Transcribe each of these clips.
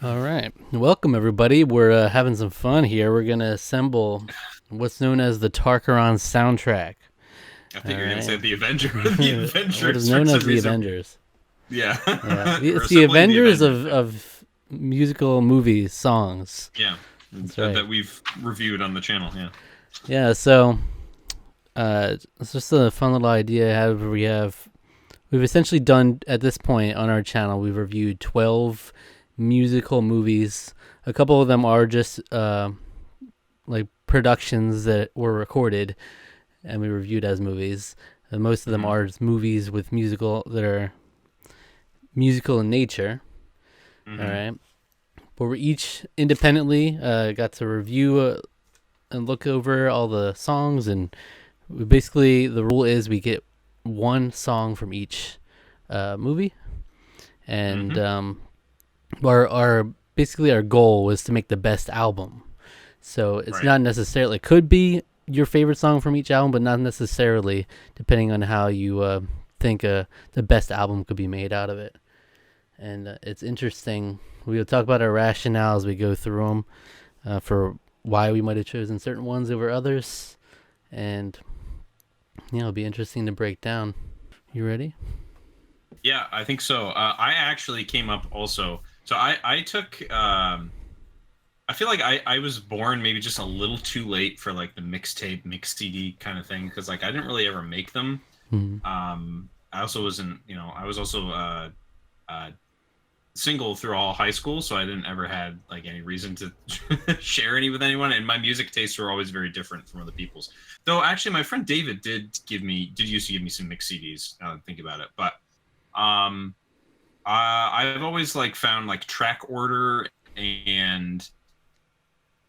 All right. Welcome, everybody. We're having some fun here. We're going to assemble what's known as the Tarqaron soundtrack. I All think you're gonna say right. the the What is Avengers for known as some the reason. Avengers. Yeah, Yeah. we're It's the assembling the Avengers Avengers. of musical movie songs. Yeah, That's that, right. that we've reviewed on the channel. Yeah. Yeah. So it's just a fun little idea. However, we've essentially done, at this point on our channel, we've reviewed 12 musical movies. A couple of them are just like productions that were recorded and we reviewed as movies. And most of them hmm are just movies with musical that are musical in nature. All hmm right, but we each independently got to review and look over all the songs, and we basically, the rule is we get one song from each movie, and hmm our basically our goal was to make the best album. So it's Right. not necessarily, it could be your favorite song from each album, but not necessarily, depending on how you think the best album could be made out of it. And it's interesting. We'll talk about our rationale as we go through them for why we might have chosen certain ones over others. And yeah, it'll be interesting to break down. You ready? Yeah, I think so. I actually came up also. So I took. I feel like I was born maybe just a little too late for like the mixtape, mix CD kind of thing because like I didn't really ever make them. Mm-hmm. I also wasn't. I was also uh, single through all high school, so I didn't ever had like any reason to share any with anyone. And my music tastes were always very different from other people's. Though actually, my friend David did used to give me some mix CDs. Now that I think about it, but um, I've always like found like track order and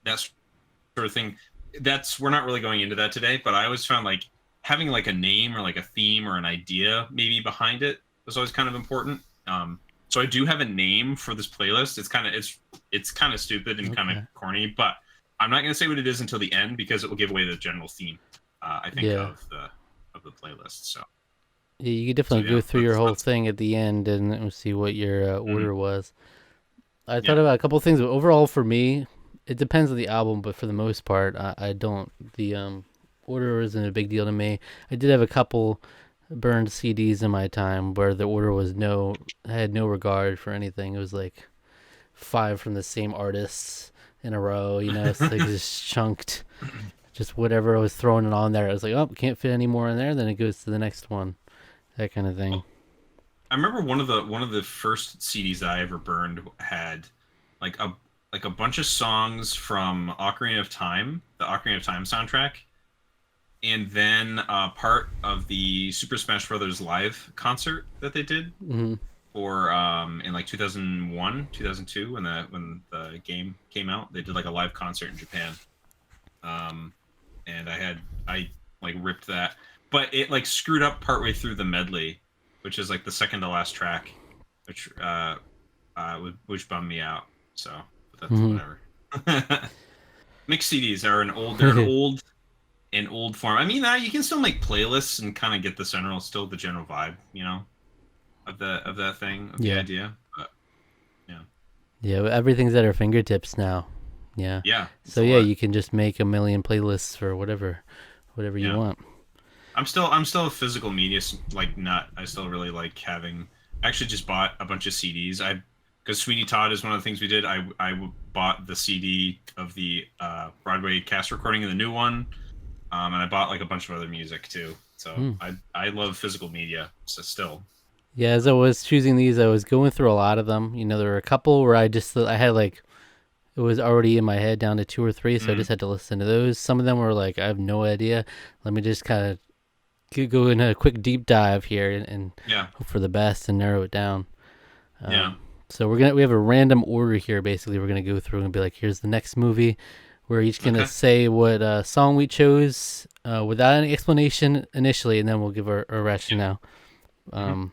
that sort of thing. That's we're not really going into that today, but I always found like having like a name or like a theme or an idea maybe behind it was always kind of important. So I do have a name for this playlist. It's kind of stupid and kind of Okay. corny, but I'm not going to say what it is until the end because it will give away the general theme. I think Yeah. of the playlist. Yeah, you could So definitely go yeah, through your whole that's thing at the end and see what your mhm, order was. I thought yeah. about a couple of things, but overall for me, it depends on the album. But for the most part, I don't. The order isn't a big deal to me. I did have a couple burned CDs in my time where the order was no, I had no regard for anything. It was like five from the same artists in a row. It's like just chunked, just whatever I was throwing it on there. I was like, oh, can't fit any more in there. Then it goes to the next one, that kind of thing. I remember one of the first CDs that I ever burned had like a bunch of songs from Ocarina of Time, the Ocarina of Time soundtrack, and then part of the Super Smash Brothers live concert that they did Mm-hmm. for in like 2001, 2002 when the game came out. They did like a live concert in Japan. Um, and I like ripped that, but it like screwed up partway through the medley, which is like the second to last track, which which bummed me out. So, but that's Mm-hmm. whatever. Mixed CDs are an old form. I mean, you can still make playlists and kind of get the general vibe, of that thing, of the Yeah. idea. But yeah, Yeah, everything's at our fingertips now. Yeah. yeah, it's So a yeah, lot. you can just make a million playlists for whatever you Yeah. want. I'm still a physical media like nut. I still really like having. I actually just bought a bunch of CDs. I because Sweeney Todd is one of the things we did. I bought the CD of the Broadway cast recording of the new one, and I bought like a bunch of other music too. So Hmm. I love physical media. So still, Yeah, as I was choosing these, I was going through a lot of them. There were a couple where I had like, it was already in my head down to two or three, so I mm, just had to listen to those. Some of them were like, I have no idea. Let me just kind of go in a quick deep dive here and yeah, hope for the best and narrow it down. yeah, So we have a random order here. Basically, we're gonna go through and be like, here's the next movie. We're each gonna okay, say what song we chose without any explanation initially, and then we'll give our yeah, rationale. hmm Um,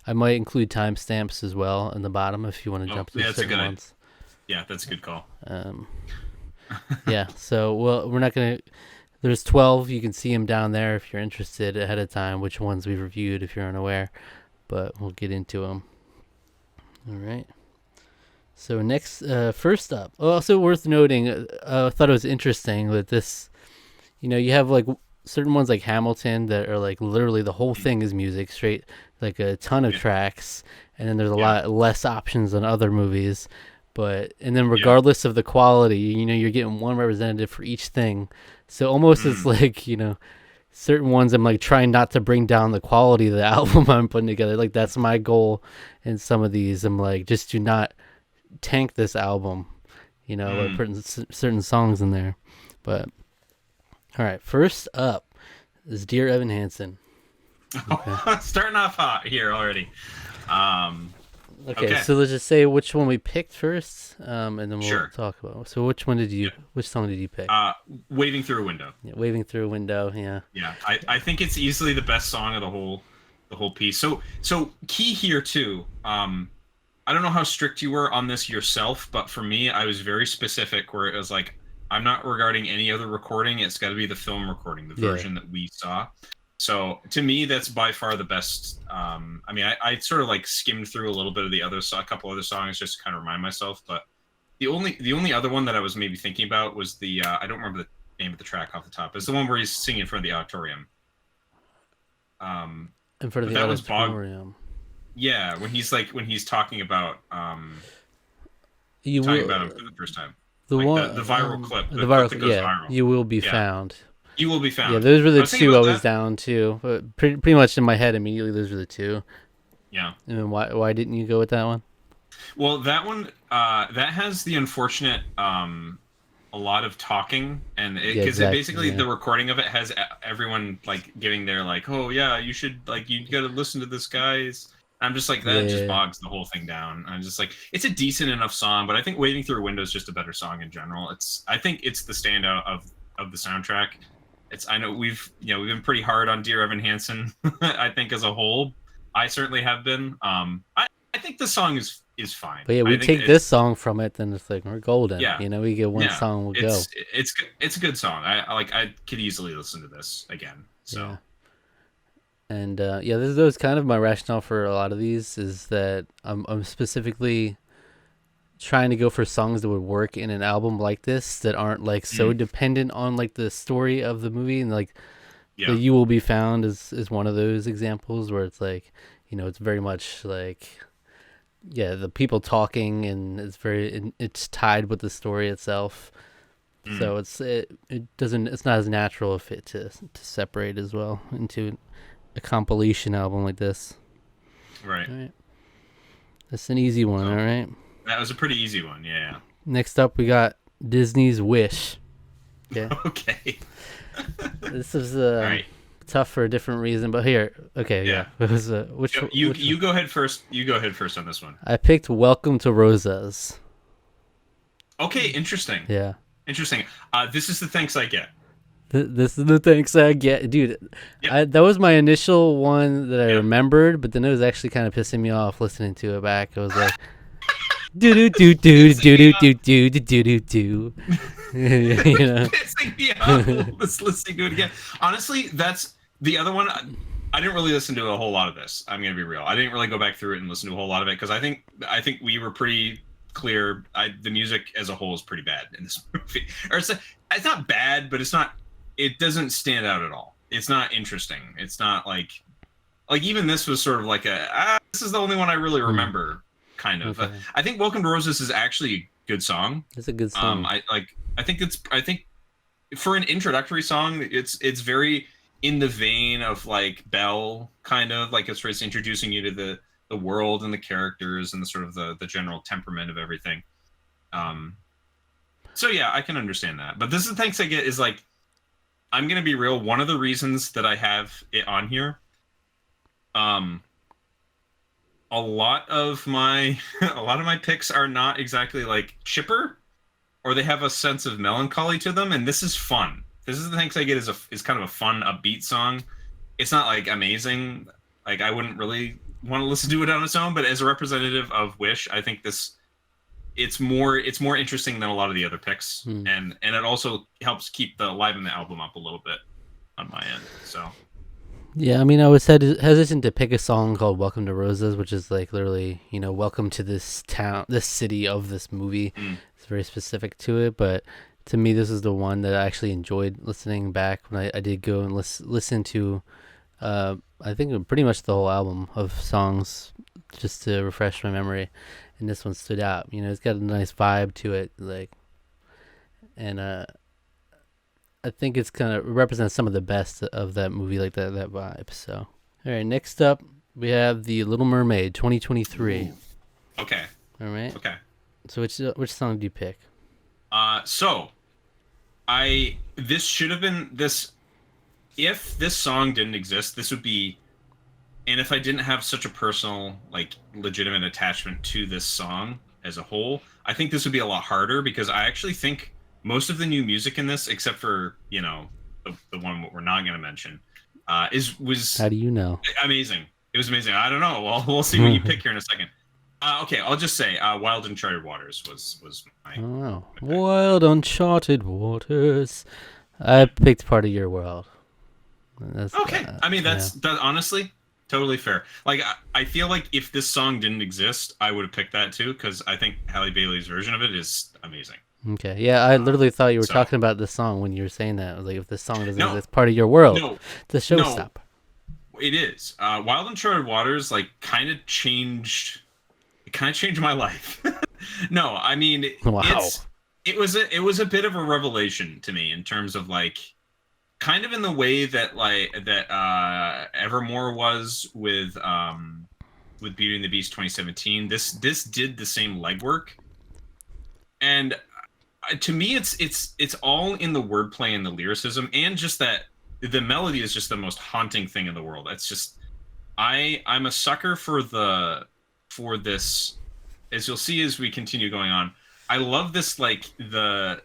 I might include timestamps as well in the bottom if you want to oh jump to yeah, that's a certain good idea. ones. Yeah, that's a good call. Um, yeah. So we're not gonna. There's 12. You can see them down there if you're interested ahead of time. Which ones we've reviewed if you're unaware, but we'll get into them. All right. So next, first up, also worth noting, I thought it was interesting that this, you have like certain ones like Hamilton that are like literally the whole thing is music, straight like a ton of Yeah, tracks, and then there's a yeah, lot less options than other movies. But and then yeah. regardless of the quality, you're getting one representative for each thing. So almost it's Mm, like certain ones I'm like trying not to bring down the quality of the album I'm putting together. Like that's my goal. In some of these, I'm like just do not tank this album, by mm. putting certain songs in there. But all right, first up is Dear Evan Hansen. Okay. Starting off hot here already. Um, Okay, okay, so let's just say which one we picked first, and then we'll sure. talk about. So which song did you pick? Uh, Waving Through a Window. Yeah, Waving Through a Window. Yeah. Yeah, I think it's easily the best song of the whole piece. So key here too. I don't know how strict you were on this yourself, but for me, I was very specific where it was like, I'm not regarding any other recording. It's got to be the film recording, the Yeah. version that we saw. So to me, that's by far the best. I mean, I sort of like skimmed through a little bit of a couple other songs just to kind of remind myself. But the only other one that I was maybe thinking about was the I don't remember the name of the track off the top. It's the one where he's singing in front of the auditorium. In front of But the that one's Bog. auditorium. Yeah, when he's talking about You talking about him will for the first time. the Like one the viral clip, the the clip viral that goes yeah. viral. You will be Yeah, found. he will be Yeah, found. those were I the was thinking two I about was that. down to. But pretty much in my head immediately, those were the two. Yeah. And then why didn't you go with that one? Well, that one that has the unfortunate a lot of talking, and Yeah, because it exactly. basically Yeah, the recording of it has everyone like giving their like, oh yeah, you should like you got to listen to this guy's. I'm just like that just yeah. bogs the whole thing down. I'm just like it's a decent enough song, but I think Waving Through a Window is just a better song in general. I think it's the standout of the soundtrack. I know we've been pretty hard on Dear Evan Hansen. I think as a whole, I certainly have been. I think the song is fine. But yeah, we I think take this song from it, then it's like we're golden. yeah, We get one yeah. song, we'll go. It's a good song. I could easily listen to this again. Yeah. So And yeah, this was kind of my rationale for a lot of these is that I'm specifically trying to go for songs that would work in an album like this that aren't like so mm, dependent on like the story of the movie, and like the yeah, You Will Be Found is one of those examples where it's like, it's very much like, yeah, the people talking, and it's tied with the story itself. mm, So it's not as natural a fit to separate as well into a compilation album like this. right. All right, that's an easy one. All So right. that was a pretty easy one. Yeah. Next up, we got Disney's Wish. Okay, Okay. this is All right. tough for a different reason, but here, okay, yeah. Yeah. It was which You go ahead first. You go ahead first on this one. I picked Welcome to Rosas. Okay. Interesting. Yeah. Interesting. This is the thanks I get. This is the thanks I get, dude. Yep. That was my initial one that I Yep. remembered, but then it was actually kind of pissing me off listening to it back. It was like, do do do do do do do do do do do. Pissing me off. Let's listening to it again. Honestly, that's the other one. I didn't really listen to a whole lot of this. I'm gonna be real. I didn't really go back through it and listen to a whole lot of it because I think we were pretty clear. The music as a whole is pretty bad in this movie. Or it's not bad, but it's not. It doesn't stand out at all. It's not interesting. It's not like even this was sort of like this is the only one I really remember. Kind of. Okay. I think Welcome to Roses is actually a good song. It's a good song. I think for an introductory song, it's very in the vein of like Belle, kind of like it's introducing you to the world and the characters and the sort of the general temperament of everything. So yeah, I can understand that. But this is the thanks I get is like I'm gonna be real. One of the reasons that I have it on here, a lot of my a lot of my picks are not exactly like chipper, or they have a sense of melancholy to them, and this is fun. This is the thanks I get is kind of a fun, upbeat song. It's not like amazing. Like I wouldn't really want to listen to it on its own, but as a representative of Wish, I think it's more interesting than a lot of the other picks, and it also helps keep the live in the album up a little bit on my end. So Yeah, I mean, I was hesitant to pick a song called "Welcome to Roses," which is like literally, welcome to this town, this city of this movie. Mm. It's very specific to it, but to me, this is the one that I actually enjoyed listening back when I did go and listen to. I think pretty much the whole album of songs just to refresh my memory, and this one stood out. It's got a nice vibe to it, like, and I think it's kind of represents some of the best of that movie, like that vibe. So, all right, next up we have the Little Mermaid 2023. Ooh. Okay. All right. Okay. So which song do you pick? So I this should have been this if this song didn't exist, this would be and if I didn't have such a personal, like legitimate attachment to this song as a whole, I think this would be a lot harder because I actually think most of the new music in this, except for, the one we're not gonna mention, is was How do you know? amazing. It was amazing. I don't know. Well, we'll see what you pick here in a second. Okay, I'll just say Wild Uncharted Waters was Oh, my pick. Wild Uncharted Waters. I picked Part of Your World. That's Okay. I mean, yeah. that honestly totally fair. Like, I feel like if this song didn't exist, I would have picked that too because I think Halle Bailey's version of it is amazing. Okay. Yeah, I literally thought you were So talking about this song when you were saying that. I was like, if this song doesn't no, exist, Part of Your World, no, the no, showstopper. it is. Wild Uncharted Waters like kind of changed. It kind of changed my life. No, I mean Wow. it was a bit of a revelation to me in terms of like kind of in the way that Evermore was with Beauty and the Beast 2017. This did the same legwork, and to me, it's all in the wordplay and the lyricism, and just that the melody is just the most haunting thing in the world. It's just I'm a sucker for this. As you'll see as we continue going on, I love this like the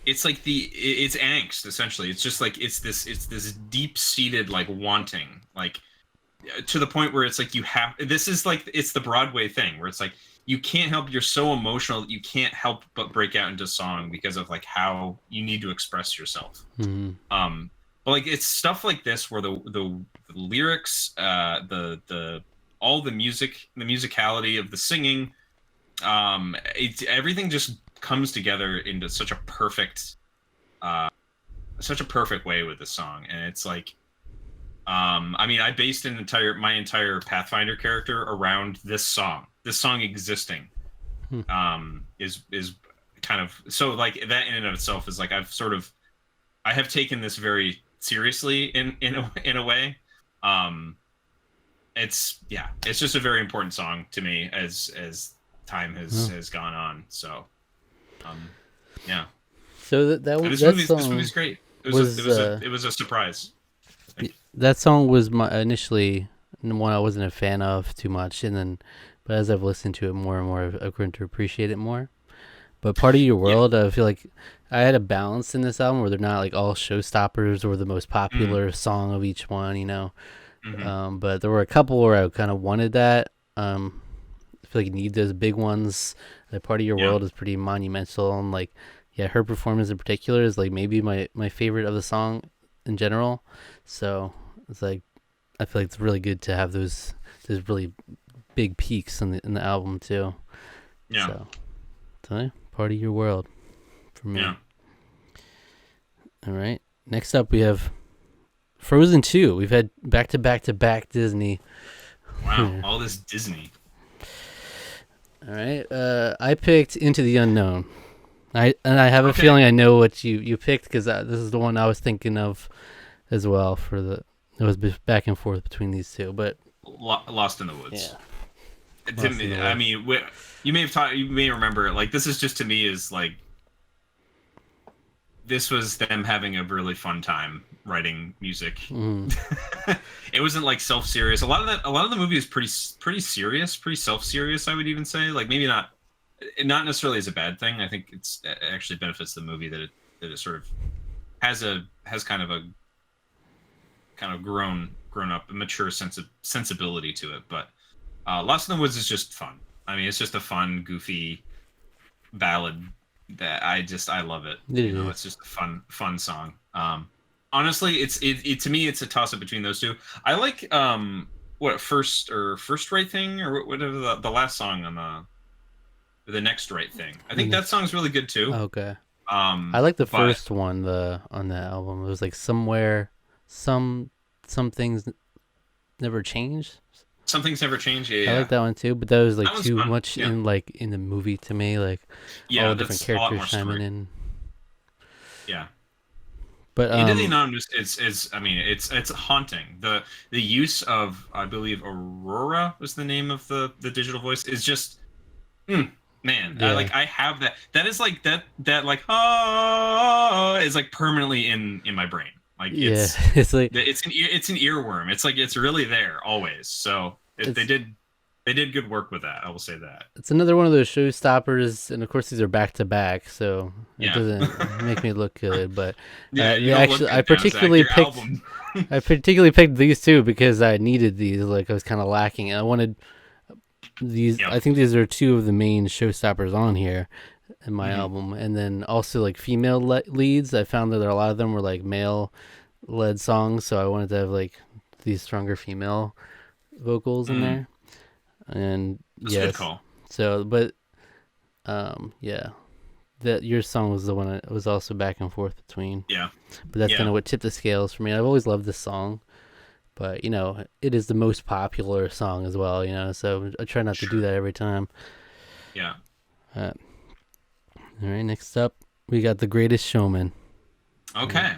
it's like it's angst essentially. It's just like it's this deep seated like wanting like to the point where it's like you have this is like it's the Broadway thing where it's like you can't help you're so emotional that you can't help but break out into song because of like how you need to express yourself. Mm-hmm. But like it's stuff like this where the lyrics, the all the music, the musicality of the singing, it's everything just comes together into uh, such a perfect way with the song, and it's like, I mean, I based my entire Pathfinder character around this song. This song existing, is kind of so like that in and of itself is like I have taken this very seriously in a way. Um, it's just a very important song to me as time Oh. has gone on. So, um, yeah. So that And was that this song movie's great. was It was a surprise. I think. that song was my initially one I wasn't a fan of too much, and then but as I've listened to it more and more, I've grown to appreciate it more. But Part of Your Yeah. World, I feel like I had a balance in this album where they're not like all showstoppers or the most Mm, popular song of each one. hmm. But there were a couple where I kind of wanted that. I feel like you need those big ones. Like Part of Your Yeah. World is pretty monumental, and like, yeah, her performance in particular is like maybe my favorite of the song in general. So it's like I feel like it's really good to have those really big peaks in the album too. Yeah. So yeah, Part of Your World for Yeah. me. All right. Next up, we have Frozen 2. We've had back to back to back Disney. Wow. All All this Disney. right. I picked Into the Unknown. I have a Okay. feeling I know what you picked because this is the one I was thinking of as well. It was back and forth between these two, but Lost in the yeah, Woods. To Lost in me, the I Woods. mean, you may remember like this is just to me is like this was them having a really fun time writing music. Mm, It wasn't like self-serious. A lot of the movie is pretty serious, pretty self-serious, I would even say. Like maybe not necessarily as a bad thing. I think it actually benefits the movie that it sort of has kind of grown up, a mature sensibility to it. But Lost in the Woods is just fun. I mean, it's just a fun, goofy ballad that I love it. it You know, is. it's just a fun song. honestly, to me it's a toss up between those two. I like what first right thing or whatever the last song on the next right thing. I The think that next. song's really good too. Okay. I like the But first one on that album. It was like somewhere, some some things never changed. some things never change. Yeah, I like yeah. that one too, but that was like That one's too fun. much Yeah, in the movie to me. Like all yeah. the different That's a lot characters more chiming story. in. Yeah. But Into the Anonymous is I mean it's haunting. The use of I believe Aurora was the name of the digital voice is just mm, man. yeah, I have that. That is like that like oh is like permanently in my brain. Like yeah, it's like it's an earworm. It's like it's really there always. So it's they did good work with that. I will say that. it's another one of those showstoppers, and of course these are back to back, so it Yeah. doesn't make me look good. But Yeah, you they don't look actually, good now, Zach. Your album. I particularly picked these two because I needed these. Like I was kind of lacking, and I wanted these. Yep. I think these are two of the main showstoppers on here in my Mhm. album, and then also like female leads. I found that a lot of them were like male led songs, so I wanted to have like these stronger female vocals in Mm. there. And That's a good yes, call. so but yeah, that your song was the one I was also back and forth between. Yeah. But that's kind Yeah. of what tipped the scales for me. I've always loved this song, but it is the most popular song as well. So I try not to do Sure. that every time. Yeah. Uh, all right, next up we got The Greatest Showman. Okay.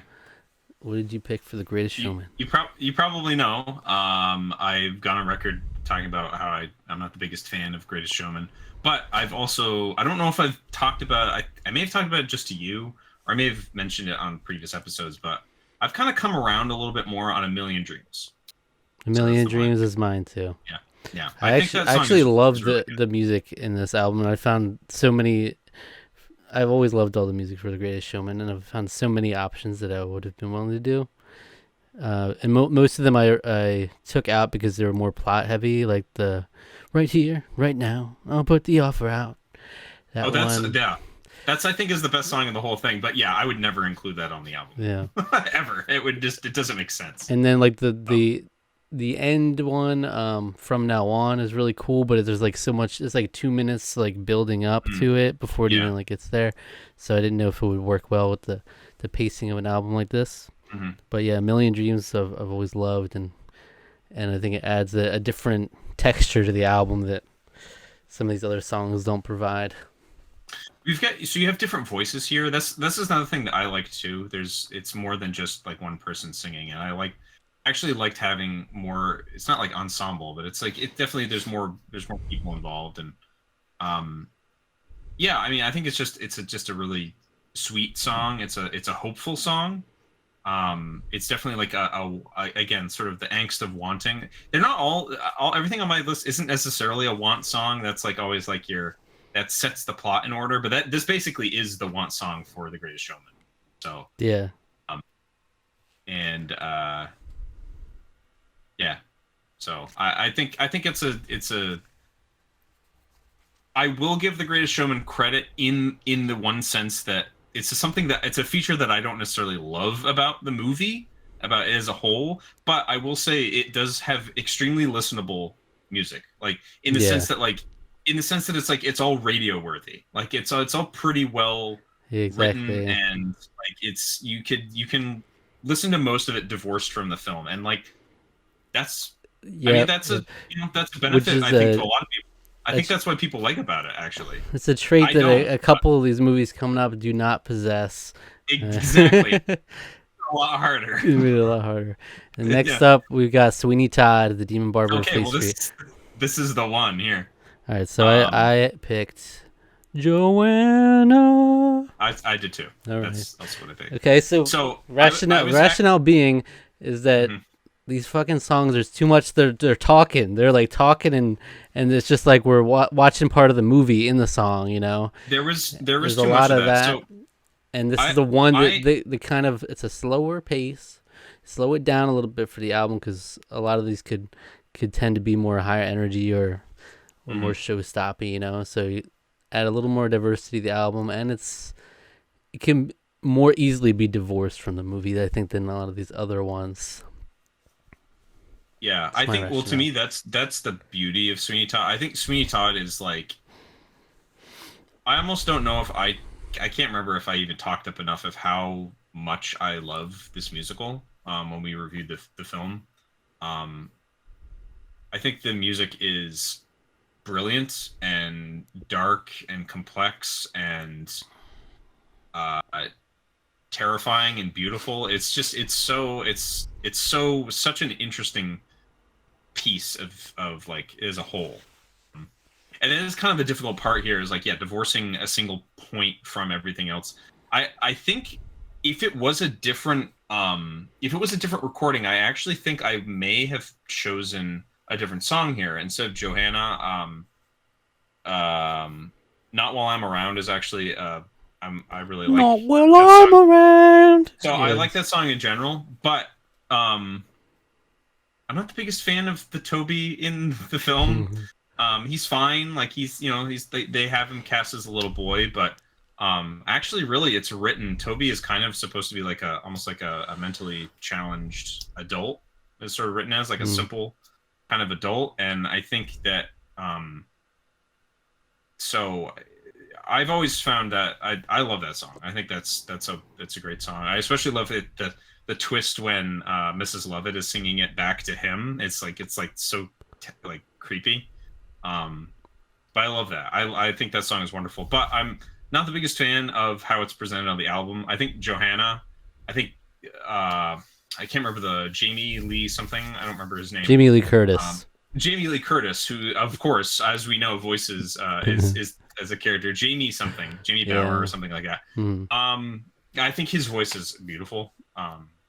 What did you pick for The Greatest Showman? You probably know. I've gone on record talking about how I'm not the biggest fan of Greatest Showman, but I've also I don't know if I've talked about I may have talked about it just to you, or I may have mentioned it on previous episodes, but I've kind of come around a little bit more on A Million Dreams. A So that's Million the one. Dreams is mine too. Yeah. Yeah. I I think actually that I song actually love is really the good. the music in this album. And I found so many. I've always loved all the music for The Greatest Showman, and I've found so many options that I would have been willing to do. And most of them I took out because they were more plot heavy, like the right here, right now, I'll put the offer out. Oh, That that's one, yeah. That's I think is the best song in the whole thing. But yeah, I would never include that on the album. yeah. Ever. It doesn't make sense. And then like the Oh, the the end one, from now on is really cool, but there's like so much. It's like 2 minutes like building up mm, to it before it yeah. even like gets there. So I didn't know if it would work well with the pacing of an album like this. Hmm. But yeah, Million Dreams I've always loved, and I think it adds a different texture to the album that some of these other songs don't provide. You have different voices here. This is another thing that I like too. It's more than just like one person singing, and actually liked having more. It's not like ensemble, but it's like it definitely there's more people involved, and um yeah. I mean, I think just a really sweet song. It's a hopeful song. It's definitely like again sort of the angst of wanting. They're not all everything on my list isn't necessarily a want song. That's like always like your that sets the plot in order. But this basically is the want song for The Greatest Showman. So Yeah, um and yeah. So I think it's a I will give The Greatest Showman credit in the one sense that it's a feature that I don't necessarily love about the movie, about it as a whole, but I will say it does have extremely listenable music. Like yeah, in the sense that it's like it's all radio worthy. Like it's all pretty well yeah, written, exactly. and like it's you can listen to most of it divorced from the film, and like that's I mean Yep, that's yep. that's a Which benefit is I think to a a lot of people. I think it's, that's what people like about it actually. it's a trait I that don't, a but couple of these movies coming up do not possess. exactly. It A lot harder. made it a lot harder. And next Yeah. up, we've got Sweeney Todd, the Demon Barber of Okay, Fleet well Street. this is the one here. All right, so Um I picked Joanna. I did too. All right. That's what I picked. Okay, so So I rationale was rationale being is that Mhm. these fucking songs, there's too much. They're talking. They're like talking, and it's just like we're watching part of the movie in the song. there was There's a too much lot of of that. that. So And this I is the one that I they kind of, it's a slower pace. Slow it down a little bit for the album because a lot of these could tend to be more higher energy or more mhm. show stoppy. So you add a little more diversity to the album, and it can more easily be divorced from the movie, I think, than a lot of these other ones. Yeah, That's I my think, well, to rationale. me that's the beauty of Sweeney Todd. I think Sweeney Todd is like, I almost don't know if I can't remember if I even talked up enough of how much I love this musical when we reviewed the film. Um, I think the music is brilliant and dark and complex and uh, terrifying and beautiful. It's just it's so such an interesting piece of like as a whole. And it is kind of the difficult part here is like, yeah, divorcing a single point from everything else. I think if it was a different recording, I actually think I may have chosen a different song here instead of Johanna. Um Not While I'm Around is actually I really like Not while that I'm song. around. So I like Yes. that song in general, but um I'm not the biggest fan of the Toby in the film. He's fine. Like they have him cast as a little boy, but actually really it's written. Toby is kind of supposed to be like a almost like a mentally challenged adult. It's sort of written as like a Mm. simple kind of adult, and I think that so I've always found that I love that song. I think that's a great song. I especially love it the twist when Mrs. Lovett is singing it back to him. It's like so like creepy. Um, but I love that. I think that song is wonderful. But I'm not the biggest fan of how it's presented on the album. I think Johanna. I think I can't remember the Jamie Lee something. I don't remember his name. Jamie Lee Um, Curtis. Jamie Lee Curtis, who, of course, as we know, voices is as a character Jamie something, Jamie Bauer or Yeah. something like that. Mm. I think his voice is beautiful.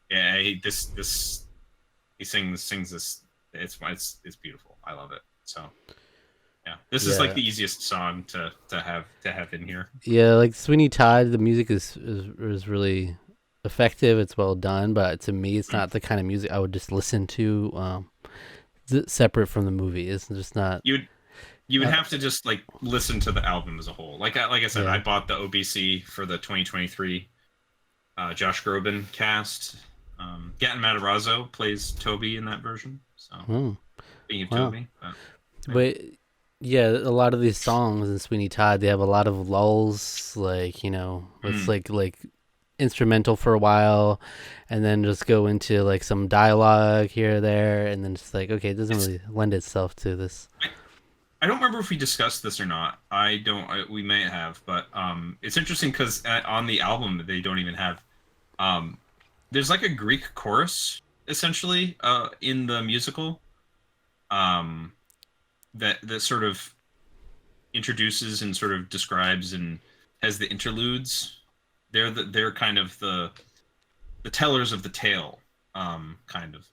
Yeah, he sings this. It's beautiful. I love it. So yeah, this is like Yeah. the easiest song to have in here. Yeah, like Sweeney Todd, the music is really effective. It's well done, but to me, it's Mm. not the kind of music I would just listen to separate from the movie. It's just not. You would you would Uh, have to just like listen to the album as a whole. Like I said, I yeah. bought the OBC for the 2023 Josh Groban cast. Gaten Matarazzo plays Toby in that version. So Oh, speaking of wow. Toby, yeah. But yeah, a lot of these songs in Sweeney Todd, they have a lot of lulls. Like it's Mm. like instrumental for a while, and then just go into like some dialogue here or there, and then it's like okay, it doesn't It's really lend itself to this. I don't remember if we discussed this or not. I don't. We may have, but it's interesting because on the album they don't even have. Um, there's like a Greek chorus essentially in the musical. Um, that sort of introduces and sort of describes and has the interludes. They're kind of the tellers of the tale, kind of.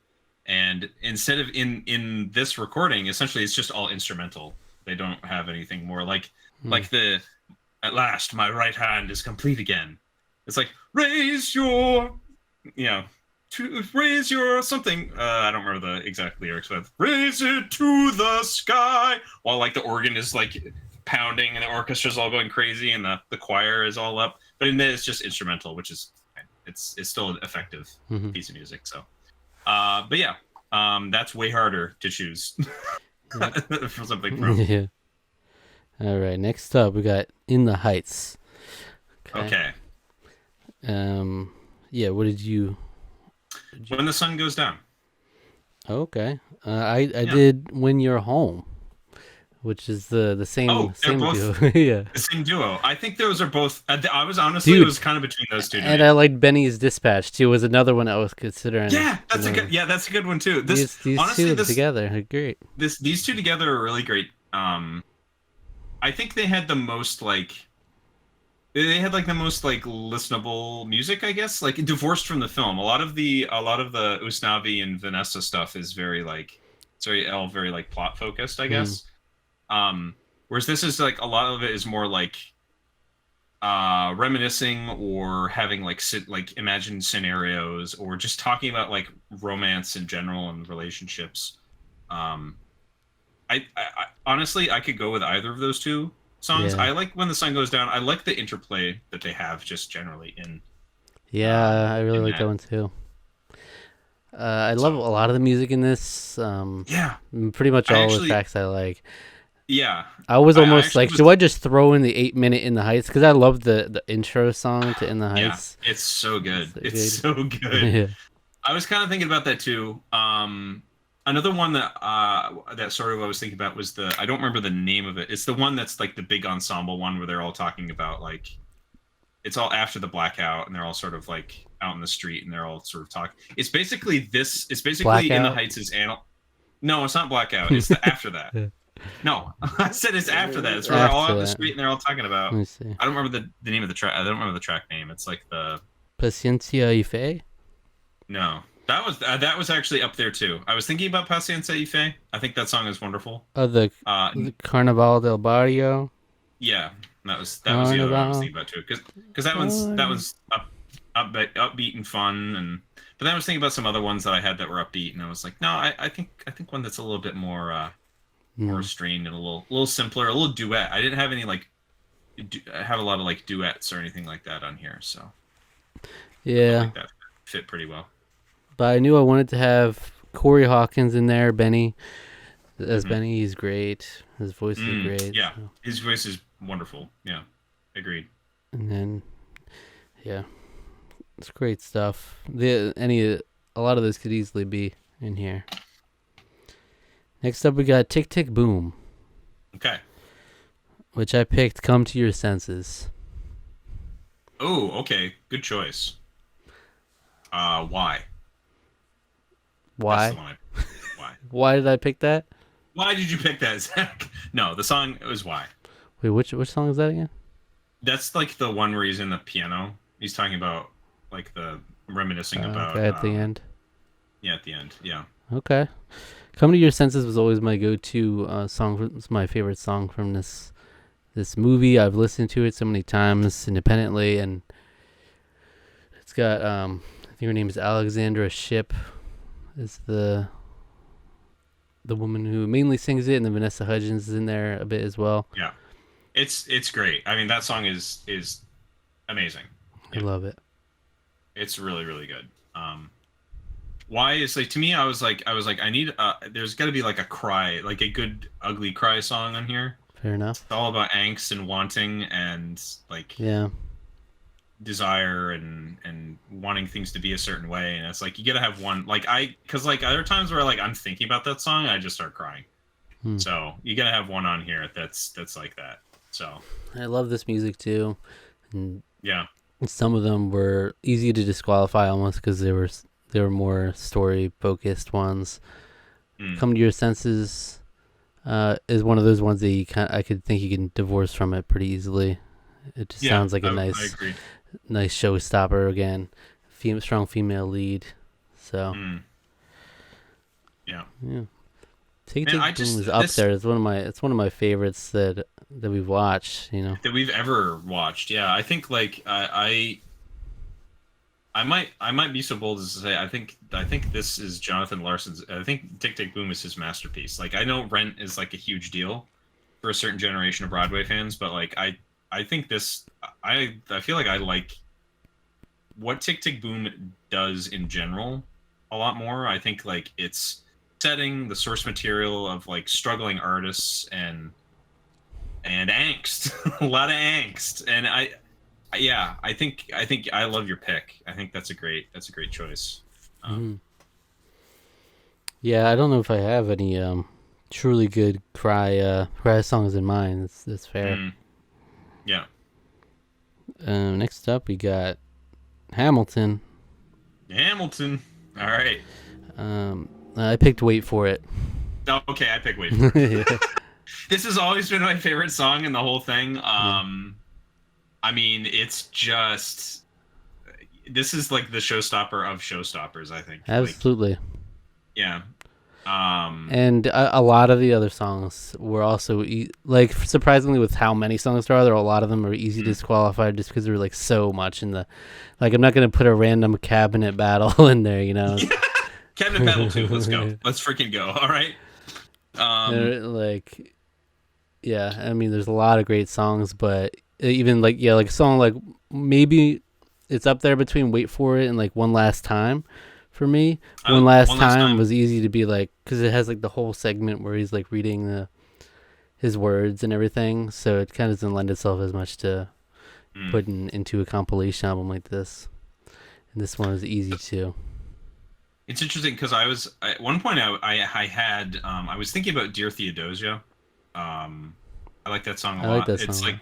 And instead of in this recording, essentially it's just all instrumental. They don't have anything more Hmm. like the at last my right hand is complete again. It's like raise your you know to raise your something. I don't remember the exact lyrics, but raise it to the sky while like the organ is like pounding and the orchestra's all going crazy and the choir is all up. But in this, it's just instrumental, which is it's still an effective Hmm. piece of music. So, but yeah, that's way harder to choose Yep. for something from. Yeah. All right. Next up, we got In the Heights. Okay. Okay, Um. Yeah. What did you? when the sun goes down. Okay. I Yeah. did When You're Home, which is the Oh, they're same both duo. Yeah. the same duo. I think those are both. I was honestly, it Dude, was kind of between those two to and me. I liked Benny's Dispatch too. Was another one I was considering. Yeah, that's a good. Yeah, that's a good one too. This These honestly, two together are great. these two together are really great. I think they had the most like they had like the most like listenable music, I guess, like divorced from the film. A lot of the Usnavi and Vanessa stuff is very like it's very like plot focused, I Hmm. guess. Whereas this is like a lot of it is more like reminiscing or having like like imagined scenarios or just talking about like romance in general and relationships. Um, I honestly I could go with either of those two songs. Yeah. I like When the Sun Goes Down. I like the interplay that they have just generally in Yeah, I really in like that that. one too. I love a So lot of the music in this. yeah, Pretty much I all the actually tracks I like. yeah, I was I almost actually like, was should I just throw in the 8 minute In the Heights? Because I love the intro song to In the yeah, Heights. it's so It's good. so It's good. so good. Yeah. I was kind of thinking about that too. Another one that sort of I was thinking about was the I don't remember the name of it. It's the one that's like the big ensemble one where they're all talking about like it's all after the blackout and they're all sort of like out in the street and they're all sort of talking. It's basically this. It's basically In the Blackout. Heights is anal. No, it's not blackout. It's the after that. Yeah. No, I said it's after that. It's where they're all out After in the that, street and they're all talking let about. me see. I don't remember the name of the track. I don't remember the track name. It's like the Paciencia y Fe. no. That was actually up there too. I was thinking about Paciencia y Fe. I think that song is wonderful. Oh, the Carnaval del Barrio. Yeah, that was the other one I was Carnival. thinking about too. Because that Barrio. one's upbeat and fun and. But then I was thinking about some other ones that I had that were upbeat, and I was like, no, I think one that's a little bit more Hmm. restrained and a little simpler, a little duet. I didn't have any like have a lot of like duets or anything like that on here, so I felt Yeah, like that fit pretty well. but I knew I wanted to have Corey Hawkins in there. Benny as Hmm Benny, he's great. His voice is great. Yeah, So. his voice is wonderful. Yeah, agreed. And then yeah, it's great stuff. A lot of this could easily be in here. Next up, we got Tick Tick Boom, Okay. which I picked. Come to Your Senses. Oh, okay. Good choice. Why? That's the Why? one. Why? Why did I pick that? Why did you pick that, Zach? No, the song was why. Wait, which song is that again? That's like the one where he's in the piano. He's talking about like the reminiscing about Okay, at the end. yeah, at the end. Yeah. Okay. Come to Your Senses was always my go-to song. It's my favorite song from this movie. I've listened to it so many times independently, and it's got I think her name is Alexandra Shipp. Is the woman who mainly sings it, and then Vanessa Hudgens is in there a bit as well. Yeah. It's great. I mean, that song is amazing. I Yeah. love it. It's really really good. Why is like to me I was like I need there's got to be like a cry, like a good ugly cry song on here. Fair enough. It's all about angst and wanting and like Yeah. desire and wanting things to be a certain way, and it's like you gotta have one like because like other times where like I'm thinking about that song I just start crying, Hmm. so you gotta have one on here that's like that. So I love this music too, and yeah. some of them were easy to disqualify almost because they were more story focused ones. Mm. Come to Your Senses is one of those ones that I could think you can divorce from it pretty easily. It just Yeah, sounds like a I agree. nice showstopper again. Strong female lead. So Mm. Yeah. yeah, Take Man, Take I Boom just is up this there. It's one of my favorites that we've watched. that we've ever watched. Yeah, I think like I might be so bold as to say I think this is Jonathan Larson's. I think Tick Tick Boom is his masterpiece. Like I know Rent is like a huge deal for a certain generation of Broadway fans, but like I think this I feel like I like what Tick Tick Boom does in general a lot more. I think like it's setting the source material of like struggling artists and angst, a lot of angst, and yeah, I think I love your pick. I think that's a great choice. Mhm. Yeah, I don't know if I have any truly good cry songs in mind. That's fair. Mm, yeah, Next up, we got Hamilton. Hamilton. All right. I picked Wait for It. Oh, okay, I pick Wait for It. Yeah. This has always been my favorite song in the whole thing. Yeah. I mean, it's just this is like the showstopper of showstoppers. I think. Like, Absolutely. yeah. And a lot of the other songs were also like surprisingly with how many songs there are a lot of them are easy to disqualify just because there were like so much in the like I'm not gonna put a random cabinet battle in there, Cabinet Battle 2. Let's go. Let's freaking go. All right. Like yeah, I mean there's a lot of great songs, but even like yeah, like a song like maybe it's up there between Wait for It and like One Last Time for me. One Last One Last Time Time. was easy to be like, because it has like the whole segment where he's like reading his words and everything, so it kind of doesn't lend itself as much to putting into a compilation album like this. And this one was easy too. It's interesting because at one point I was thinking about Dear Theodosia. I like that song a I lot. like that It's song. like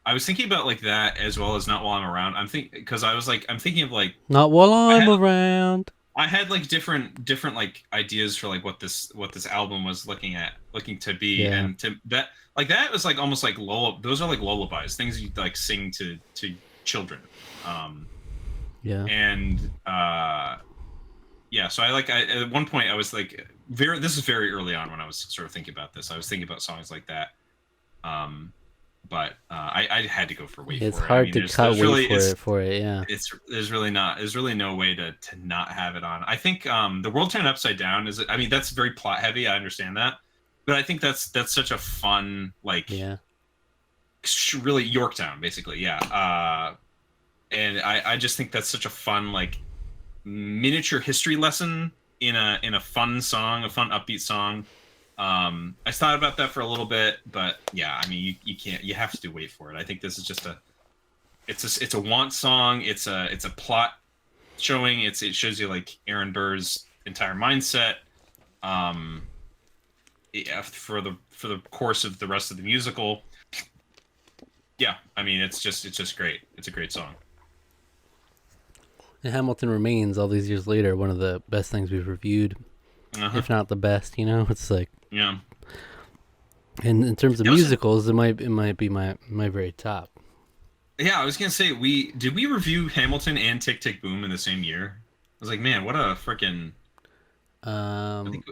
I was thinking about like that as well as Not While I'm Around. I'm thinking of like Not while I I'm had around. I had like different like ideas for like what this album was looking to be, Yeah. and to that was like almost like those are like lullabies, things you like sing to children. Yeah. And yeah, so at one point I was like this is very early on when I was sort of thinking about this. I was thinking about songs like that. But I had to go for Wait It's for It. hard to cut Wait for it. Yeah. There's really no way to not have it on. I think The World Turned Upside Down that's very plot heavy. I understand that, but I think that's such a fun like really Yorktown basically. Yeah. And I just think that's such a fun like miniature history lesson in a fun song, a fun upbeat song. I thought about that for a little bit, but yeah, I mean, you can't. You have to do Wait for It. I think this is just it's a want song. It's a plot showing. It shows you like Aaron Burr's entire mindset. Yeah, for the course of the rest of the musical. Yeah, I mean, it's just great. It's a great song. And Hamilton remains all these years later one of the best things we've reviewed, if not the best. You know, it's like yeah. And in terms of musicals, it might be my very top. Yeah, I was gonna say did we review Hamilton and Tick Tick Boom in the same year? I was like, man, what a freaking. I think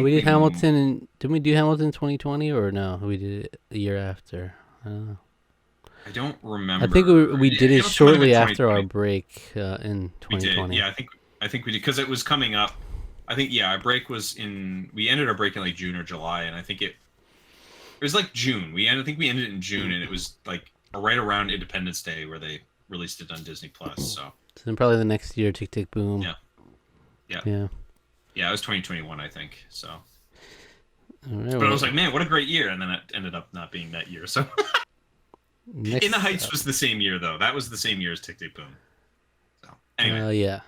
we did Hamilton, and didn't we do Hamilton 2020 or no? We did it a year after. I don't know. I don't remember. I think we did it shortly after our break in 2020. We did. Yeah, I think we did because it was coming up. I think our break was we ended our break in like June or July, and I think it was like June. I think we ended it in June, and it was like right around Independence Day where they released it on Disney Plus. So then probably the next year, Tick Tick Boom. Yeah. It was 2021, I think. So, but I was like, man, what a great year, and then it ended up not being that year. So. In the Heights was the same year, though. That was the same year as Tick Tick Boom. So, anyway. Yeah.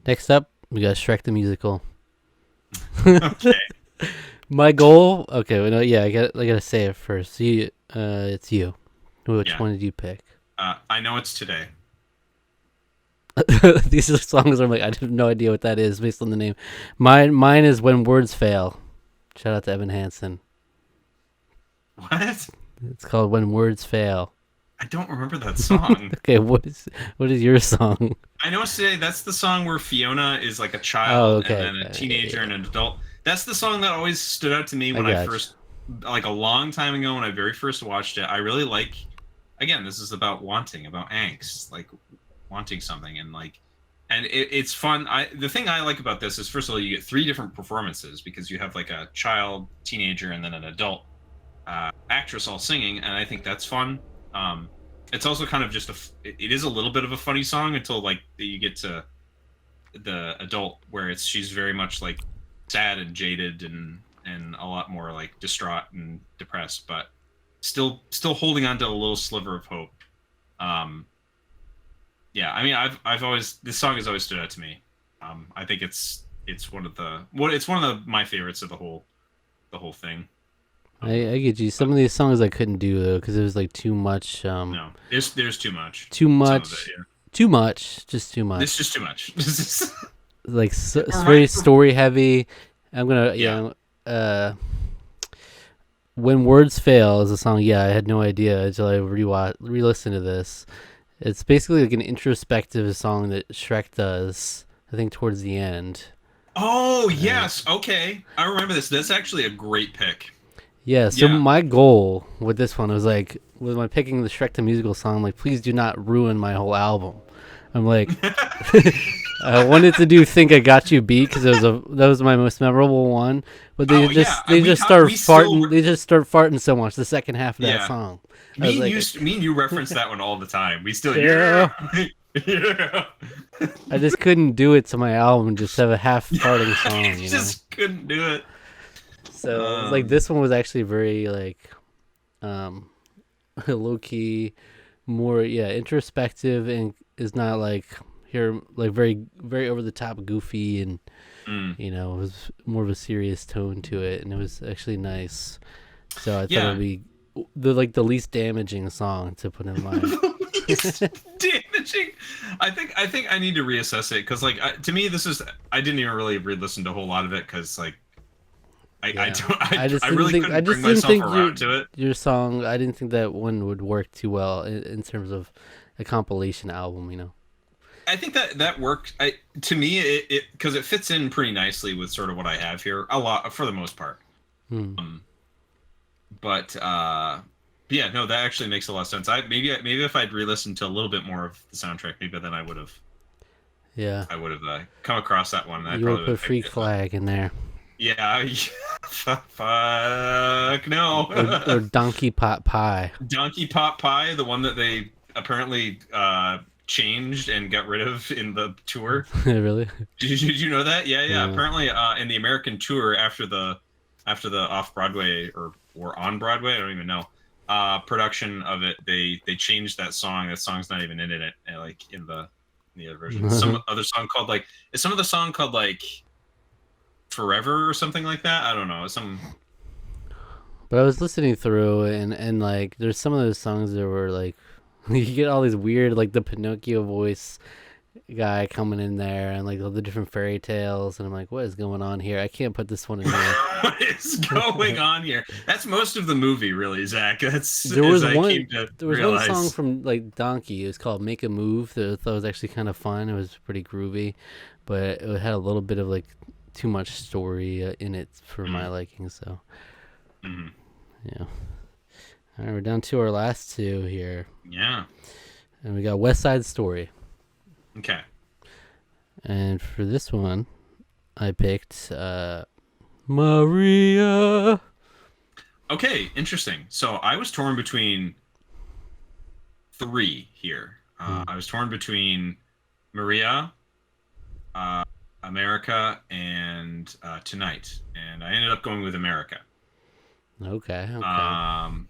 Next up, we got Shrek the Musical. Okay. My goal. Okay. Well, no, yeah. I gotta say it first. It's you. Which one did you pick? I Know It's Today. These are songs where I'm like, I have no idea what that is based on the name. Mine is When Words Fail. Shout out to Evan Hansen. What? It's called When Words Fail. I don't remember that song. Okay, what is your song? I Know It's Today. That's the song where Fiona is like a child and then a teenager and an adult. That's the song that always stood out to me when I first, like a long time ago when I very first watched it. I really like, again, this is about wanting, about angst, like wanting something, and like, and it's fun. The thing I like about this is, first of all, you get 3 different performances because you have like a child, teenager, and then an adult actress all singing, and I think that's fun. It's also kind of just it is a little bit of a funny song until like you get to the adult where she's very much like sad and jaded and a lot more like distraught and depressed, but still holding on to a little sliver of hope. Yeah, I mean, I've always, this song has always stood out to me. I think it's one of my favorites of the whole thing. I get you. Some of these songs I couldn't do though because it was like too much. No, there's too much. Too much. Too much. Just too much. It's just too much. Like it's very story heavy. I'm gonna When Words Fail is a song. Yeah, I had no idea until I re-listened to this. It's basically like an introspective song that Shrek does. I think towards the end. Oh yes, okay. I remember this. That's actually a great pick. Yeah, so my goal with this one was like, with my picking the Shrek the Musical song, like, please do not ruin my whole album. I'm like, I wanted to do "Think I Got You" beat because that was my most memorable one, but Oh yeah, they just start we still farting. They just start farting so much. The second half of that yeah. song, I was like, Me and you reference that one all the time. We still yeah. yeah yeah. I just couldn't do it to my album. Just have a half farting I song, you know. just couldn't do it. So like this one was actually very like um low key, more introspective, and is not like here like very over the top goofy, and Mm. it was more of a serious tone to it, and it was actually nice. So I thought it would Yeah. be the least damaging song to put in mine. Least damaging. I think I need to reassess it because to me this is I didn't even really re-listen to a whole lot of it because I Yeah, don't I just really didn't think couldn't bring myself around to it. your song. I didn't think that one would work too well in terms of a compilation album. I think that worked. To me it because it fits in pretty nicely with sort of what I have here a lot for the most part. Hmm. But yeah, no, that actually makes a lot of sense. Maybe if I'd re-listened to a little bit more of the soundtrack, maybe then Yeah, I would have come across that one. And I you would probably would put have picked Freak it. But Flag in there, yeah, fuck or no. Donkey Pot Pie. Donkey Pot Pie, the one that they apparently changed and got rid of in the tour. Really? Did you know that? Yeah, yeah. Uh, Apparently, in the American tour after the off Broadway or on Broadway, I don't even know. Production of it, they changed that song. That song's not even in it, like in the other version. Some other song called like is some of the song called like Forever or something like that. I don't know. Some but I was listening through, and like there's some of those songs that were like you get all these weird like the Pinocchio voice guy coming in there, and like all the different fairy tales, and I'm like, what is going on here? I can't put this one in here. what is going on here? That's most of the movie, really, Zach. That's There as was I one. came to There was one song realize. from like Donkey. It was called "Make a Move." That I thought was actually kind of fun. It was pretty groovy, but it had a little bit of like too much story in it for my Mm, liking. So mm, yeah. All right, we're down to our last two here, yeah. and we got West Side Story. Okay. And for this one, I picked Maria. Okay. Interesting. So I was torn between three here. Hmm. I was torn between Maria, uh, America, and Tonight, and I ended up going with America. Okay, okay. Um,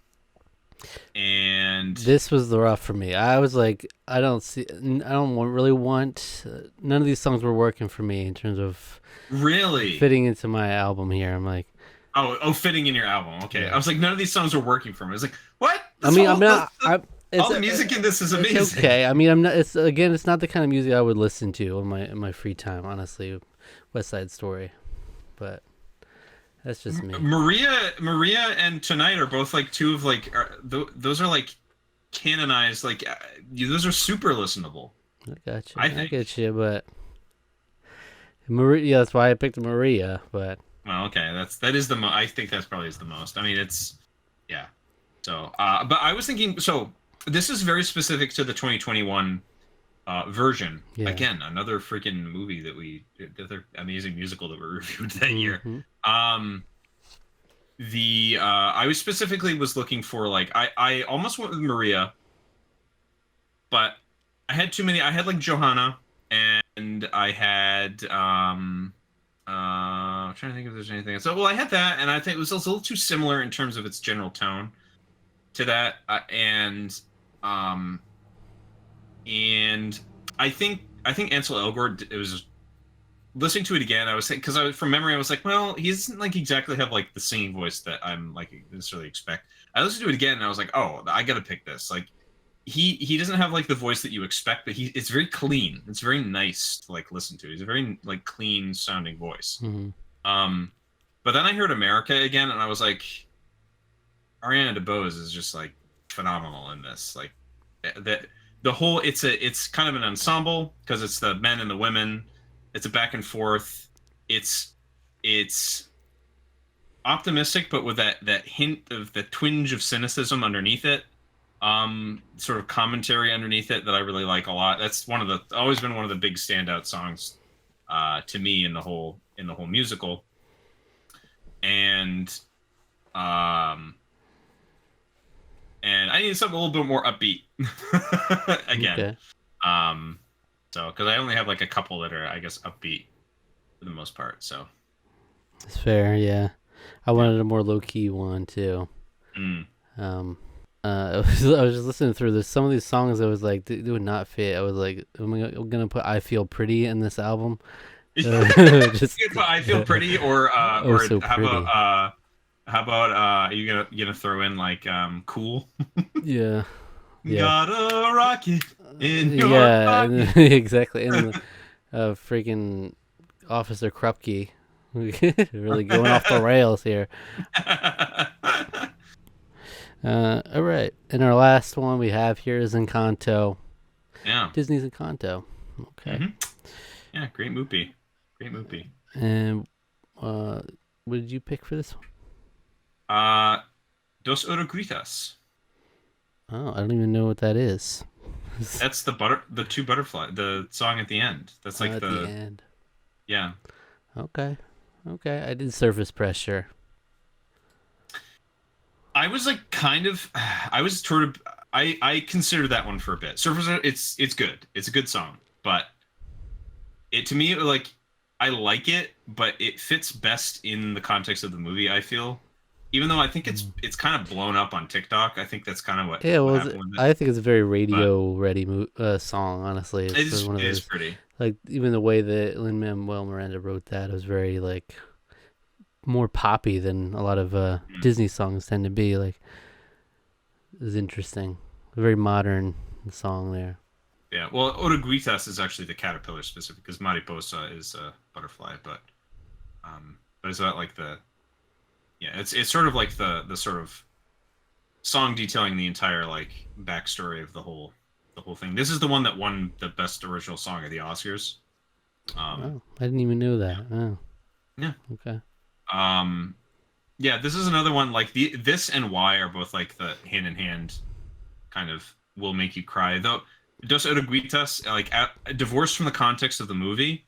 and This was the rough for me. I was like, I don't really want. None of these songs were working for me in terms of really, fitting into my album here. I'm like, fitting in your album. Okay, I yeah. was like, none of these songs are working for me. I was like, what? I mean, I'm not. All the music in this is It's amazing. okay. I mean, I'm not. It's not the kind of music I would listen to in my free time. Honestly, West Side Story, but that's just me. Maria, and Tonight are both like two of like those are like canonized like those are super listenable. I got you. I I think. get you, but Maria. Yeah, that's why I picked Maria. But Well, okay, that is I think that's probably is the most. I mean, it's yeah. So, but I was thinking. So this is very specific to the 2021 version. yeah. Again, another freaking movie another amazing musical that we reviewed that year. Hmm. Um, I was specifically was looking for like I almost went with Maria, but I had too many. I had like Johanna, and I had I'm trying to think if there's anything else. So well, I had that, and I think it was a little too similar in terms of its general tone to that, um and I think Ansel Elgort. It was listening to it again. I was saying because I was from memory. I was like, well, he doesn't like exactly have like the singing voice that I'm like necessarily expect. I listened to it again, and I was like, oh, I gotta pick this. Like he doesn't have like the voice that you expect, but it's very clean. It's very nice to like listen to. He's a very like clean sounding voice. Hmm. Um, but then I heard America again, and I was like, Ariana DeBose is just like phenomenal in this. Like that the whole it's kind of an ensemble because it's the men and the women. It's a back and forth. It's optimistic, but with that hint of the twinge of cynicism underneath it. sort of commentary underneath it that I really like a lot. That's always been one of the big standout songs to me in the whole musical. And um and I need something a little bit more upbeat again. Okay. Um so because I only have like a couple that are, I guess, upbeat for the most part. So It's fair, yeah. I yeah. wanted a more low key one too. Mm. Um, I was just listening through this. Some of these songs, I was like, they would not fit. I was like, am I gonna put "I Feel Pretty" in this album? Just I feel pretty, oh, or so pretty. how about are you gonna throw in like cool? Yeah, yeah, Got a rocket in your yeah, pocket. and exactly. And freaking Officer Krupke, really going off the rails here. All right, and our last one we have here is Encanto. Yeah. Disney's Encanto. Okay. Hmm. Yeah, great movie. Great movie. And uh, what did you pick for this one? Uh, Dos Oruguitas. Oh, I don't even know what that is. That's the two butterfly, the song at the end. That's like At the the end. yeah. Okay. Okay. I did surface pressure. I was like kind of, I was sort of, I considered that one for a bit. Surface, it's good. It's a good song, but it to me like I like it, but it fits best in the context of the movie. I feel, even though I think Mm. it's kind of blown up on TikTok. I think that's kind of Yeah, what well, happened with it. I think it's a very But radio ready song, honestly. It's one it of is those, pretty. like, even the way that Lin-Manuel Miranda wrote that, it was very, like, more poppy than a lot of Mm. Disney songs tend to be. Like, it was interesting. A very modern song there. Yeah. Well, Oruguitas is actually the caterpillar specific because Mariposa is a butterfly, but is that like the yeah? It's sort of like the sort of song detailing the entire like backstory of the whole thing. This is the one that won the best original song at the Oscars. Um, Oh, I didn't even know yeah, that. Oh, yeah, okay. um, yeah. This is another one like this and Y are both like the hand in hand kind of will make you cry. Though Dos Oruguitas, like divorced from the context of the movie,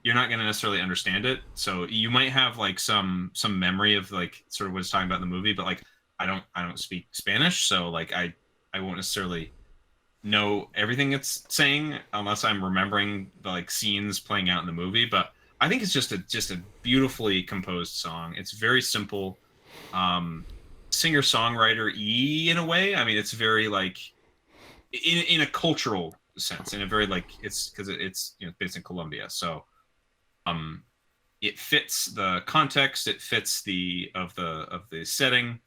you're not going to necessarily understand it. So you might have like some memory of like sort of what it's talking about in the movie, but like I don't speak Spanish, so like I won't necessarily know everything it's saying unless I'm remembering the like scenes playing out in the movie. But I think it's just a beautifully composed song. It's very simple, singer songwriter y in a way. I mean, it's very like in a cultural sense, in a very like it's because it's based in Colombia, so um it fits the context, it fits of the setting,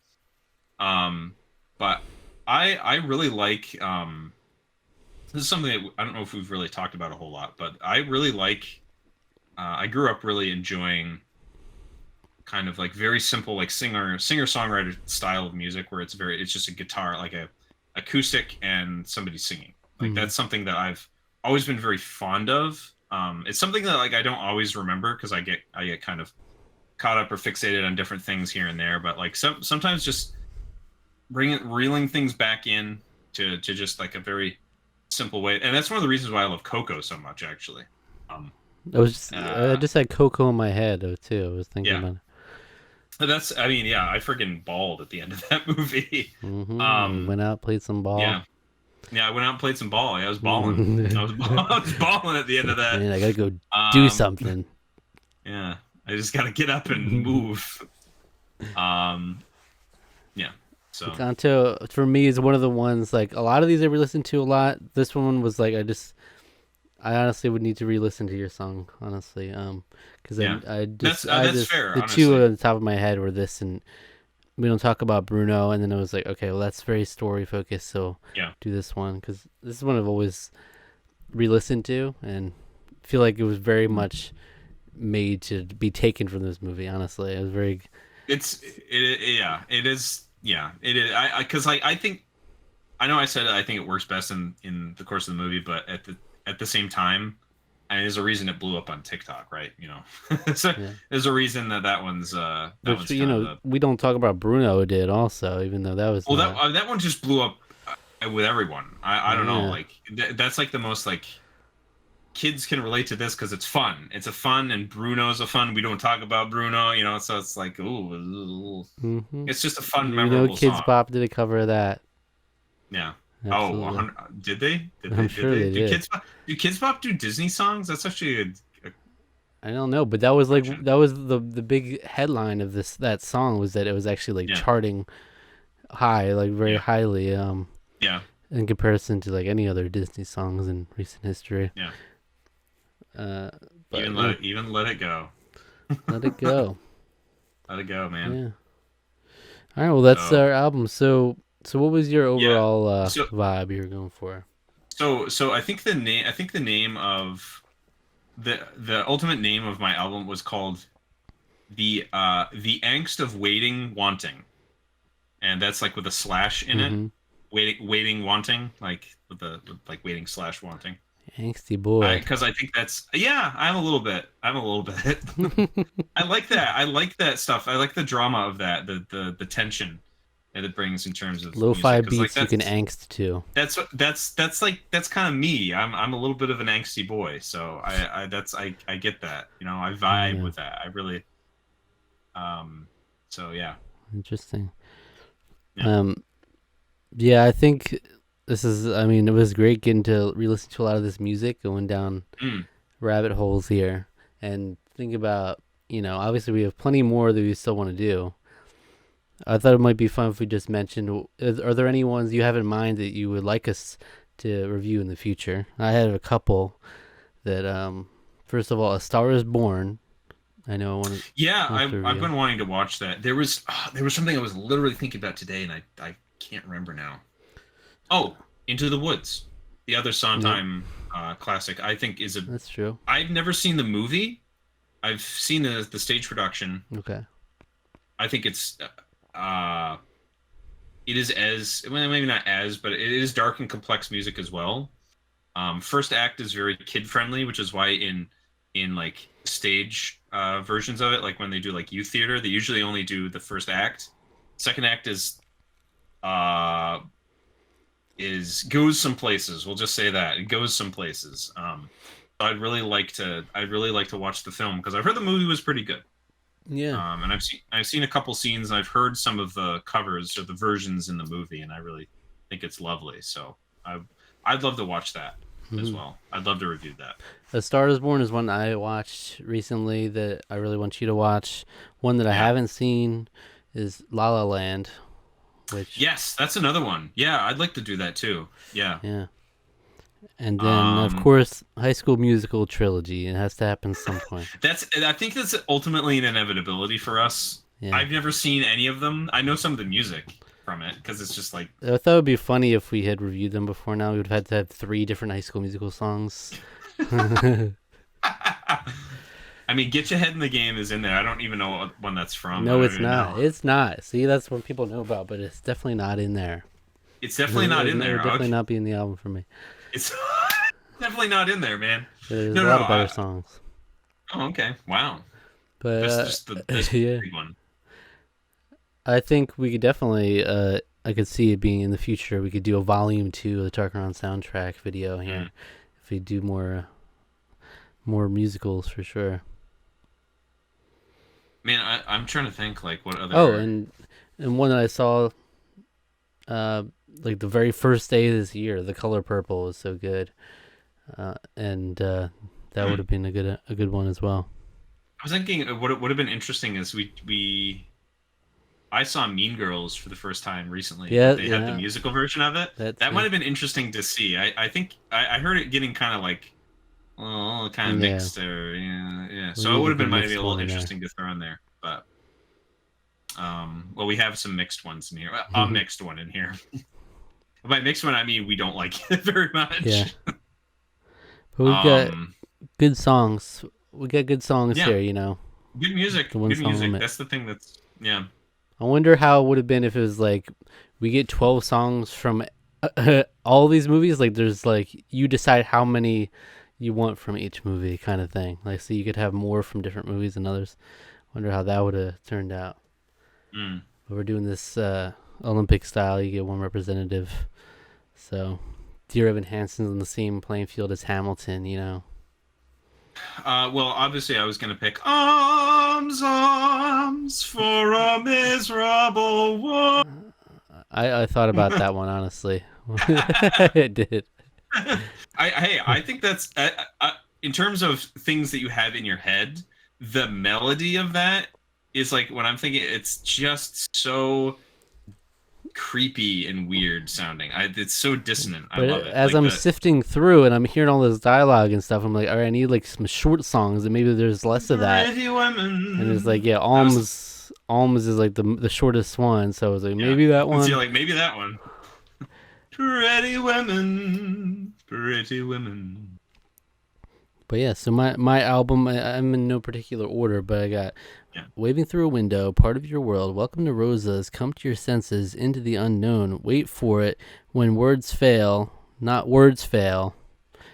um but I really like this is something that I don't know if we've really talked about a whole lot, but I really like I grew up really enjoying kind of like very simple like singer songwriter style of music where it's just a guitar, like a acoustic and somebody singing. Like Mm. that's something that I've always been very fond of. It's something that like I don't always remember because I get kind of caught up or fixated on different things here and there. But like sometimes just reeling things back in to just like a very simple way, and that's one of the reasons why I love Coco so much actually. Um, I uh, just had Coco in my head though too. I was thinking yeah, about it. that's I mean yeah, I freaking bawled at the end of that movie. We went out, played some ball. Yeah. Yeah, I went out and played some ball. Yeah, I was balling. Man, I was balling at the end of that. I gotta go do Um, something. yeah, I just got to get up and move. Um, yeah. So Encanto for me is one of the ones, like, a lot of these I re-listened to a lot. This one was like, I honestly would need to re-listen to your song, honestly, because yeah, I that's just fair. the two Honestly, on the top of my head were this and we don't talk about Bruno, and then I was like, okay, well that's very story focused, so yeah. do this one because this is one I've always re-listened to and feel like it was very much made to be taken from this movie. Honestly, it was very Yeah, it is. Yeah, it is. I because like I think I know I said I think it works best in the course of the movie, but at the same time, I mean, there's a reason it blew up on TikTok, right? You know, so yeah. there's a reason that Which one's kind of the we don't talk about Bruno did also, even though that was well not. that one just blew up. with everyone. I don't know, Yeah. like that's like the most like kids can relate to this because it's fun. It's a fun, and Bruno's a fun. We don't talk about Bruno, you know, so it's like ooh, Mm-hmm. it's just a fun, You know, memorable Kids song. Bop did a cover of that. Yeah. Oh, Absolutely. 100, did they? Did I'm they? Did sure they? they did. Do Kids Bop do Disney songs? That's actually a I don't know, but that was like question. that was the big headline of that song was that it was actually like Yeah. charting high, like very Yeah. highly, Yeah. in comparison to like any other Disney songs in recent history. Yeah. Uh, but yeah, Even let it go. let it go. Let it go, man. Yeah. All right. Well, that's So our album. So what was your yeah. overall So vibe you were going for? so I think the name of the ultimate name of my album was called the angst of waiting wanting, and that's like with a slash in it. Mm-hmm. Waiting wanting, like with like waiting slash wanting. Angsty boy. Because I think that's, yeah, I'm a little bit. I'm a little bit. I like that. I like that stuff. I like the drama of that, the tension that it brings in terms of Lo-fi music. Because like beats you can angst to. that's like that's kind of me. I'm a little bit of an angsty boy, so I get that. You know, I vibe Yeah. with that. I really so yeah. Interesting. Yeah. Um, yeah, I think this is. I mean, it was great getting to re-listen to a lot of this music, going down Mm. rabbit holes here, and think about. Obviously we have plenty more that we still want to do. I thought it might be fun if we just mentioned. Are there any ones you have in mind that you would like us to review in the future? I have a couple that. First of all, A Star Is Born. I know I Yeah, want to I've review. been wanting to watch that. There was something I was literally thinking about today, and I can't remember now. Oh, Into the Woods, the other Yep, Sondheim classic. I think is a. that's true. I've never seen the movie. I've seen the stage production. Okay. I think uh, it is as, well, maybe not as, but it is dark and complex music as well. First act is very kid friendly, which is why in like stage versions of it, like when they do like youth theater, they usually only do the first act. Second act uh is goes some places. We'll just say that it goes some places. I'd really like to watch the film because I've heard the movie was pretty good. Yeah. And I've seen a couple scenes. And I've heard some of the covers or the versions in the movie, and I really think it's lovely. So I'd love to watch that as Hmm. well. I'd love to review that. A Star Is Born is one I watched recently that I really want you to watch. One that I Yeah. haven't seen is La La Land, which Yes, that's another one. Yeah, I'd like to do that too. Yeah. yeah. And then of Um, course High School Musical trilogy. It has to happen some point. I think that's ultimately an inevitability for us. Yeah. I've never seen any of them. I know some of the music from it because it's just like I thought it would be funny if we had reviewed them before now. We would have had to have 3 different High School Musical songs. I mean, Get Your Head in the Game is in there. I don't even know what one that's from. I No, don't it's even not. know. It's not. See, that's what people know about, but it's definitely not in there. It's It definitely not in would there. definitely Okay. not be in the album for me. It's definitely not in there, man. There's No, a no, lot no. of better songs. Oh, okay. Wow. That's But just this yeah, big one. I think we could definitely. I could see it being in the future. We could do a volume 2 of the Tarqaron soundtrack video Mm. here. If we do more musicals for sure. Man, I'm trying to think like what Oh, other. and one that I saw, uh, like the very first day of this year, The Color Purple was so good, and that would Hmm. have been a good one as well. I was thinking what it would have been interesting is I saw Mean Girls for the first time recently, Yeah, but they had the yeah, musical version of it. that That might too. have been interesting to see. I think I heard it getting kind of like, oh, kind of Yeah, mixed or yeah, yeah. we So it would needed have the been maybe a mixed little one in there. interesting to throw in there. But well, we have some mixed ones in here. A mixed one in here. By mixed one, I mean we don't like it very Yeah, much. but we got Um, good songs. We got good songs yeah, here. good music, The one good song music. limit. That's the thing. That's yeah. I wonder how it would have been if it was like we get 12 songs from all these movies. Like there's like you decide how many you want from each movie, kind of thing. Like so you could have more from different movies than others. Wonder how that would have turned out. Mm. But we're doing this Olympic style. You get one representative So, Dear Evan Hansen's on the same playing field as Hamilton, you know. Well, obviously, I was gonna pick "Arms, Arms for a Miserable Woman." I thought about that one honestly. I did. I think that's in terms of things that you have in your head, the melody of that is like when I'm thinking, it's just so creepy and weird sounding. It's so dissonant. I But love it. as Like I'm the sifting through and I'm hearing all this dialogue and stuff, I'm like, all right, I need like some short songs, and maybe there's less of that. Pretty And it's like, Women. yeah, That was Alms is like the shortest one, so I was like, yeah. maybe that So one. like maybe that one. Pretty women, pretty women. But yeah, so my album, I'm in no particular order, but I got Yeah. Waving Through a Window, Part of Your World, Welcome to Rosa's, Come to Your Senses, Into the Unknown, Wait for It, When Words Fail, Not Words Fail,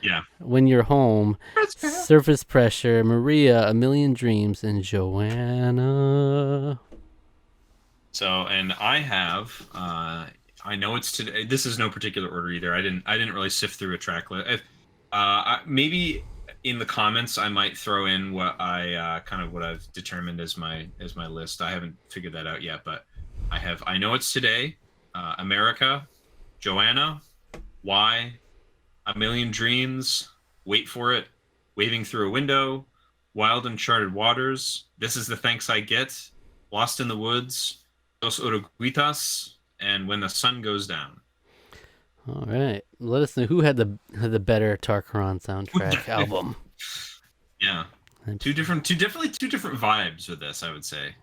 Yeah. When You're Home, Surface Pressure, Maria, A Million Dreams, and Joanna. So, and I have, I know it's today. This is no particular order either. I didn't really sift through a track list. Maybe in the comments I might throw in what I kind of what I've determined as my list. I haven't figured that out yet, but I know it's today. America, Joanna, Why, A Million Dreams, Wait for It, Waving Through a Window, Wild Uncharted Waters, This Is the Thanks I Get, Lost in the Woods, Dos Oruguitas, and When the Sun Goes Down. All right, let us know who had the better Tarqaron soundtrack album. Yeah, definitely two different vibes with this. I would say,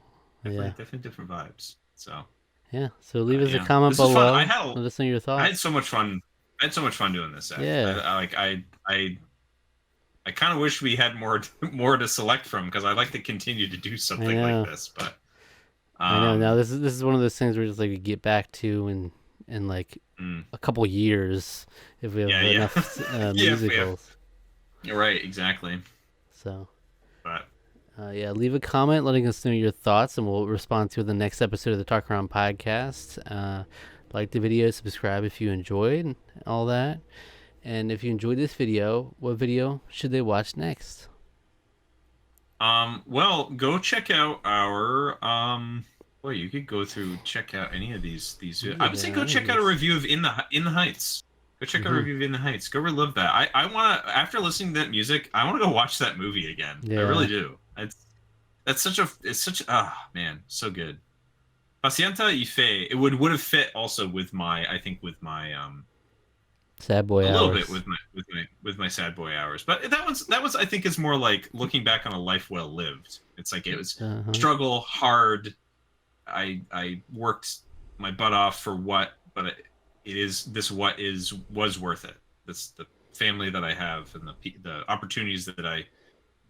definitely different vibes. So yeah, so leave us a yeah, comment this is fun. below. Let us know your I had thoughts. so much fun. I had so much fun doing this. Yeah, I kind of wish we had more to select from because I'd like to continue to do something like this. But I know. Now this is one of those things where just like we get back to in like a couple years if we have enough musicals. You're right, exactly. So, But yeah, leave a comment letting us know your thoughts, and we'll respond to the next episode of the Tarqaron podcast. Like the video, subscribe if you enjoyed, and all that. And if you enjoyed this video, what video should they watch next? well, go check out our well, you could go through check out any of these I would say go check out a review of In the Heights. Go check out a review of In the Heights. Go relive that. I want to, after listening to that music, I want to go watch that movie again. I really do. It's such man, so good. Pacienta y Fe, it would have fit also with my Sad Boy a Hours. little bit with my Sad Boy Hours. But that was I think is more like looking back on a life well lived. It's like it was struggle, hard. I worked my butt off for what, but was worth it. This the family that I have and the opportunities that I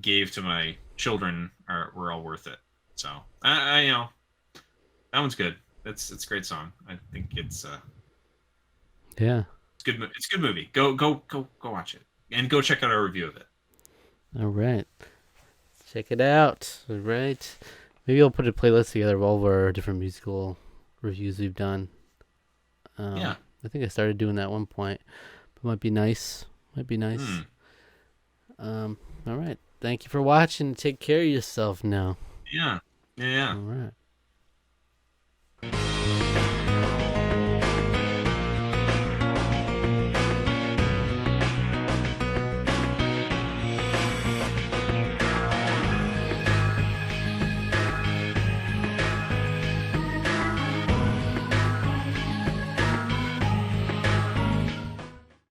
gave to my children were all worth it. So I that one's good. It's a great song. I think it's yeah. It's good. It's a good movie. Go watch it and go check out our review of it. All right, check it out. All right, maybe I'll put a playlist together of all of our different musical reviews we've done. Yeah, I think I started doing that at one point, but might be nice. All right, thank you for watching. Take care of yourself now. Yeah. All right.